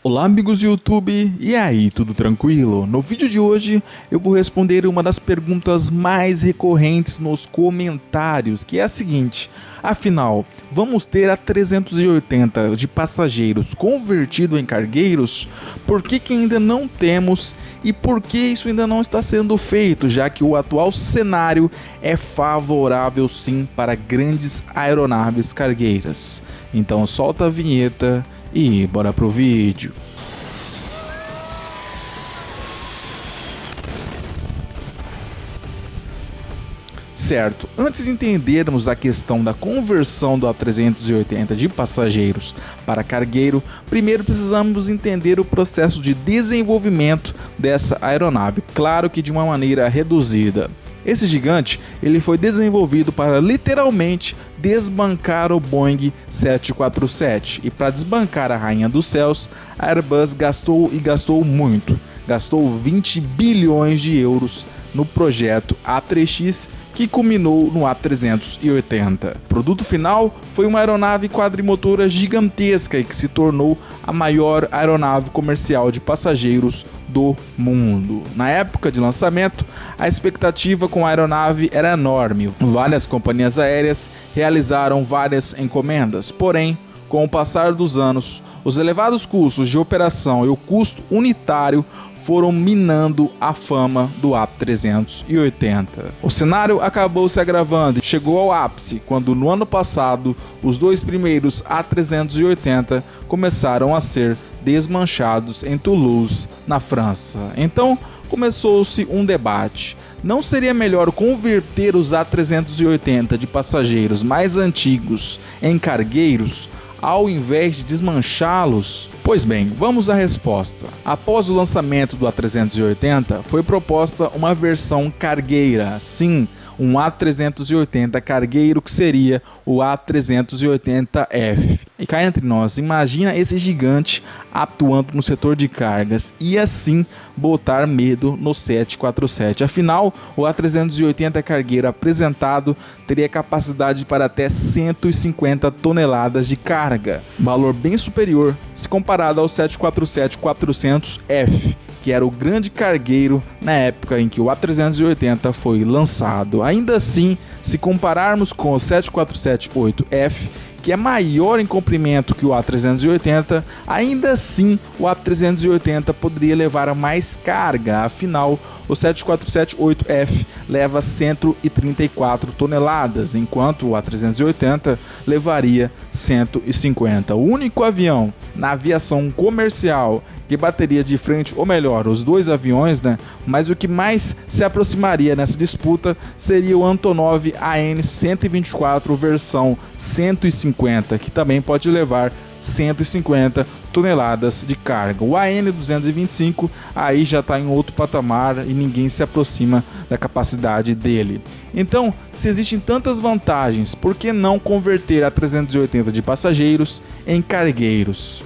Olá amigos do YouTube, e aí, tudo tranquilo? No vídeo de hoje eu vou responder uma das perguntas mais recorrentes nos comentários, que é a seguinte: afinal, vamos ter a 380 de passageiros convertido em cargueiros? Por que ainda não temos e por que isso ainda não está sendo feito, já que o atual cenário é favorável sim para grandes aeronaves cargueiras? Então solta a vinheta e bora pro vídeo. Certo, antes de entendermos a questão da conversão do A380 de passageiros para cargueiro, primeiro precisamos entender o processo de desenvolvimento dessa aeronave, claro que de uma maneira reduzida. Esse gigante ele foi desenvolvido para literalmente desbancar o Boeing 747, e para desbancar a Rainha dos Céus, a Airbus gastou muito, gastou 20 bilhões de euros no projeto A3X, que culminou no A380. O produto final foi uma aeronave quadrimotora gigantesca e que se tornou a maior aeronave comercial de passageiros do mundo. Na época de lançamento, a expectativa com a aeronave era enorme. Várias companhias aéreas realizaram várias encomendas, porém, com o passar dos anos, os elevados custos de operação e o custo unitário foram minando a fama do A380. O cenário acabou se agravando e chegou ao ápice quando, no ano passado, os dois primeiros A380 começaram a ser desmanchados em Toulouse, na França. Então, começou-se um debate. Não seria melhor converter os A380 de passageiros mais antigos em cargueiros, ao invés de desmanchá-los? Pois bem, vamos à resposta. Após o lançamento do A380, foi proposta uma versão cargueira, sim, um A380 cargueiro, que seria o A380F. E cá entre nós, imagina esse gigante atuando no setor de cargas e assim botar medo no 747. Afinal, o A380 cargueiro apresentado teria capacidade para até 150 toneladas de carga, valor bem superior se comparado ao 747-400F, que era o grande cargueiro na época em que o A380 foi lançado. Ainda assim, se compararmos com o 747-8F, que é maior em comprimento que o A380, ainda assim o A380 poderia levar mais carga, afinal o 747-8F leva 134 toneladas, enquanto o A380 levaria 150. O único avião na aviação comercial que bateria de frente, ou melhor, os dois aviões, mas o que mais se aproximaria nessa disputa seria o Antonov AN-124 versão 150, que também pode levar 150 toneladas de carga. O AN-225 aí já está em outro patamar e ninguém se aproxima da capacidade dele. Então, se existem tantas vantagens, por que não converter a 380 de passageiros em cargueiros?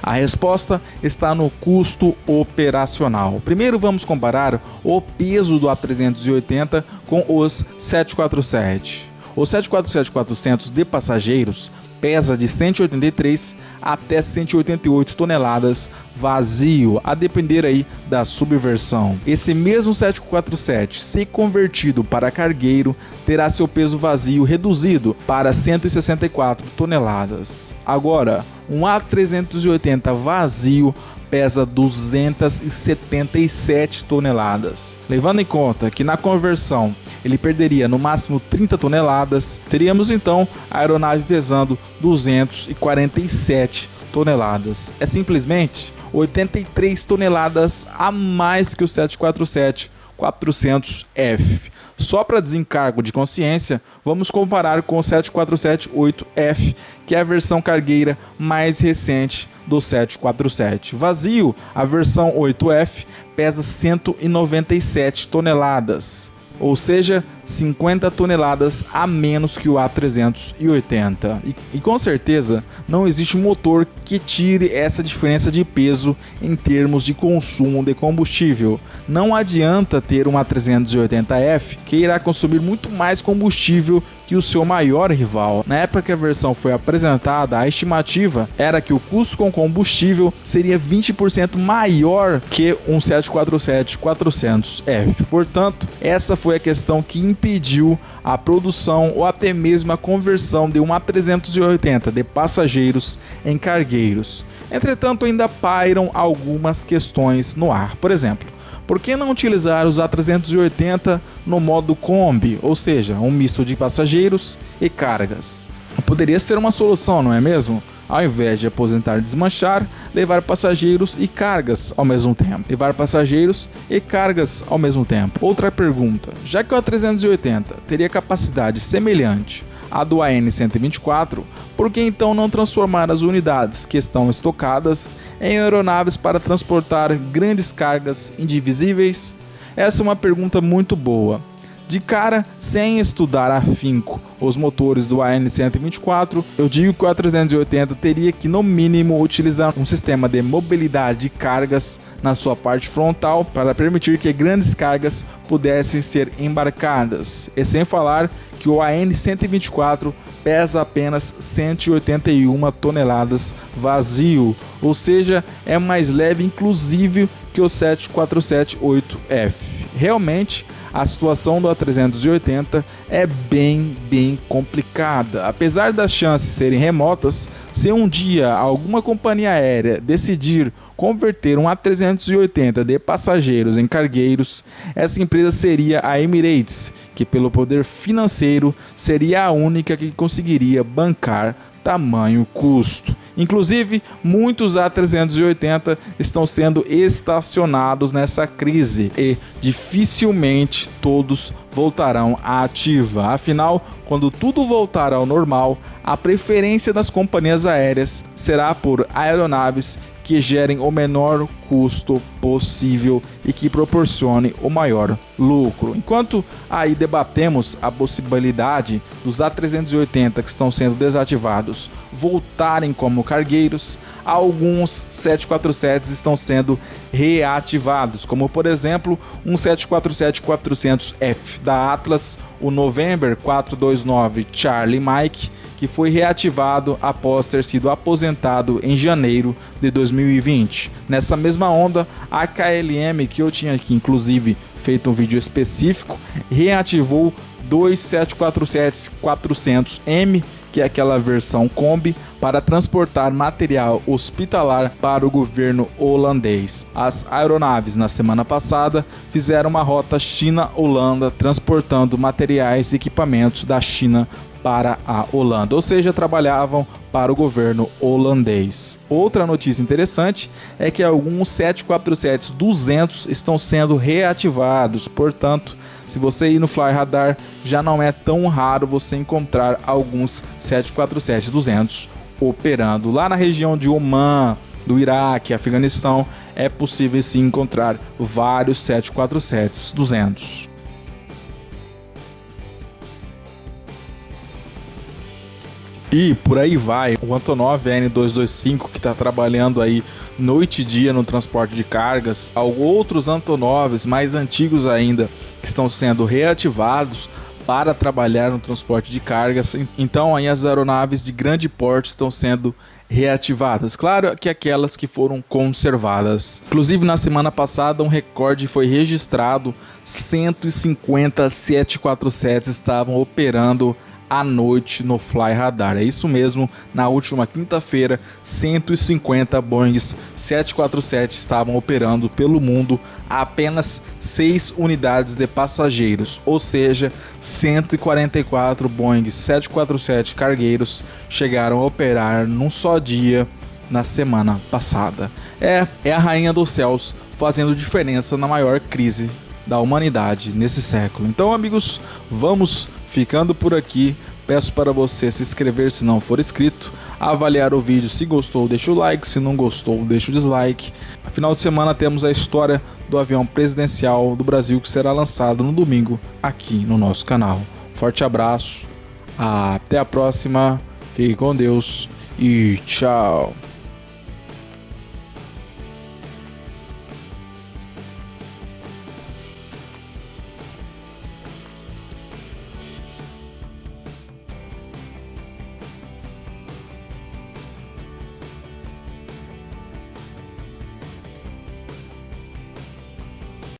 A resposta está no custo operacional. Primeiro vamos comparar o peso do A380 com os 747. O 747-400 de passageiros pesa de 183 até 188 toneladas vazio, a depender aí da subversão. Esse mesmo 747, se convertido para cargueiro, terá seu peso vazio reduzido para 164 toneladas. Agora, um A380 vazio pesa 277 toneladas. Levando em conta que na conversão ele perderia no máximo 30 toneladas, teríamos então a aeronave pesando 247 toneladas. É simplesmente 83 toneladas a mais que o 747-400F. Só para desencargo de consciência, vamos comparar com o 747-8F, que é a versão cargueira mais recente do 747. Vazio, a versão 8F pesa 197 toneladas, ou seja, 50 toneladas a menos que o A380. E com certeza não existe um motor que tire essa diferença de peso em termos de consumo de combustível. Não adianta ter um A380F que irá consumir muito mais combustível que o seu maior rival. Na época que a versão foi apresentada, a estimativa era que o custo com combustível seria 20% maior que um 747-400F. Portanto, essa foi a questão que impediu a produção ou até mesmo a conversão de um A380 de passageiros em cargueiros. Entretanto, ainda pairam algumas questões no ar. Por exemplo, por que não utilizar os A380 no modo Kombi, ou seja, um misto de passageiros e cargas? Poderia ser uma solução, não é mesmo? Ao invés de aposentar e desmanchar, levar passageiros e cargas ao mesmo tempo. Outra pergunta, já que o A380 teria capacidade semelhante à do AN-124, por que então não transformar as unidades que estão estocadas em aeronaves para transportar grandes cargas indivisíveis? Essa é uma pergunta muito boa. De cara, sem estudar afinco os motores do AN-124, eu digo que o A380 teria que, no mínimo, utilizar um sistema de mobilidade de cargas na sua parte frontal para permitir que grandes cargas pudessem ser embarcadas. E sem falar que o AN-124 pesa apenas 181 toneladas vazio, ou seja, é mais leve inclusive que o 747-8F. Realmente, a situação do A380 é bem complicada. Apesar das chances serem remotas, se um dia alguma companhia aérea decidir converter um A380 de passageiros em cargueiros, essa empresa seria a Emirates, que pelo poder financeiro seria a única que conseguiria bancar tamanho custo. Inclusive, muitos A380 estão sendo estacionados nessa crise e dificilmente todos voltarão à ativa. Afinal, quando tudo voltar ao normal, a preferência das companhias aéreas será por aeronaves que gerem o menor custo possível e que proporcione o maior lucro. Enquanto aí debatemos a possibilidade dos A380 que estão sendo desativados voltarem como cargueiros, alguns 747 estão sendo reativados, como por exemplo um 747-400F da Atlas, o November 429 Charlie Mike, que foi reativado após ter sido aposentado em janeiro de 2020. Nessa mesma onda, a KLM, que eu tinha aqui inclusive feito um vídeo específico, reativou dois 747-400M, que é aquela versão Kombi, para transportar material hospitalar para o governo holandês. As aeronaves, na semana passada, fizeram uma rota China-Holanda, transportando materiais e equipamentos da China para a Holanda, ou seja, trabalhavam para o governo holandês. Outra notícia interessante é que alguns 747-200 estão sendo reativados, portanto, se você ir no Fly Radar, já não é tão raro você encontrar alguns 747-200 operando. Lá na região de Oman, do Iraque, Afeganistão, é possível sim encontrar vários 747-200. E por aí vai, o Antonov N225, que está trabalhando aí noite e dia no transporte de cargas, outros Antonovs mais antigos ainda, que estão sendo reativados para trabalhar no transporte de cargas. Então aí as aeronaves de grande porte estão sendo reativadas, claro que aquelas que foram conservadas. Inclusive na semana passada um recorde foi registrado, 150 747 estavam operando à noite no Fly Radar. É isso mesmo, na última quinta-feira, 150 Boeing 747 estavam operando pelo mundo a apenas 6 unidades de passageiros, ou seja, 144 Boeing 747 cargueiros chegaram a operar num só dia na semana passada. É a rainha dos céus fazendo diferença na maior crise da humanidade nesse século. Então, amigos, vamos ficando por aqui. Peço para você se inscrever se não for inscrito, avaliar o vídeo. Se gostou, deixa o like, se não gostou, deixa o dislike. No final de semana temos a história do avião presidencial do Brasil que será lançado no domingo aqui no nosso canal. Forte abraço, até a próxima, fique com Deus e tchau!